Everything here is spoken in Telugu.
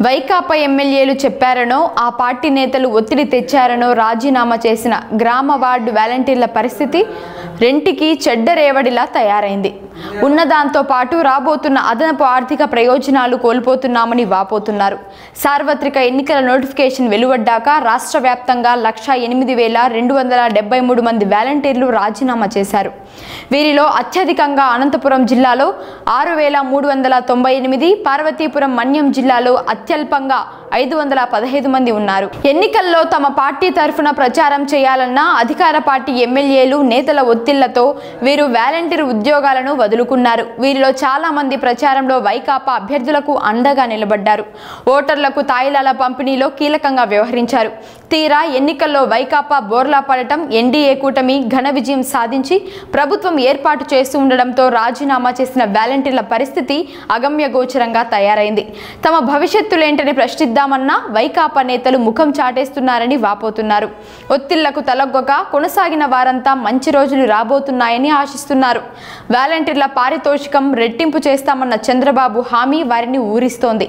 వైకాపా ఎమ్మెల్యేలు చెప్పారనో ఆ పార్టీ నేతలు ఒత్తిడి తెచ్చారనో రాజీనామా చేసిన గ్రామ వార్డు వాలంటీర్ల పరిస్థితి రెంటికి చెడ్డ రేవడిలా తయారైంది. ఉన్నదాంతో పాటు రాబోతున్న అదనపు ఆర్థిక ప్రయోజనాలు కోల్పోతున్నామని వాపోతున్నారు. సార్వత్రిక ఎన్నికల నోటిఫికేషన్ వెలువడ్డాక రాష్ట్ర వ్యాప్తంగా 1,08,273 మంది వాలంటీర్లు రాజీనామా చేశారు. వీరిలో అత్యధికంగా అనంతపురం జిల్లాలో 6,398, పార్వతీపురం మన్యం జిల్లాలో అత్యల్పంగా 515 మంది ఉన్నారు. ఎన్నికల్లో తమ పార్టీ తరఫున ప్రచారం చేయాలన్న అధికార పార్టీ ఎమ్మెల్యేలు నేతల ఒత్తిళ్లతో వీరు వాలంటీర్ ఉద్యోగాలను వదులుకున్నారు. వీరిలో చాలా మంది ప్రచారంలో వైకాపా అభ్యర్థులకు అండగా నిలబడ్డారు. ఓటర్లకు తాయిలాల పంపిణీలో కీలకంగా వ్యవహరించారు. తీరా ఎన్నికల్లో వైకాపా బోర్లా పడటం, ఎన్డీఏ కూటమి ఘన విజయం సాధించి ప్రభుత్వం ఏర్పాటు చేస్తూ ఉండడంతో రాజీనామా చేసిన వాలంటీర్ల పరిస్థితి అగమ్యగోచరంగా తయారైంది. తమ భవిష్యత్తులేంటని ప్రశ్నిద్దామన్నా వైకాపా నేతలు ముఖం చాటేస్తున్నారని వాపోతున్నారు. ఒత్తిళ్లకు తలొగ్గక కొనసాగిన వారంతా మంచి రోజులు రాబోతున్నాయని ఆశిస్తున్నారు. వాలంటీర్ల పారితోషికం రెట్టింపు చేస్తామన్న చంద్రబాబు హామీ వారిని ఊరిస్తోంది.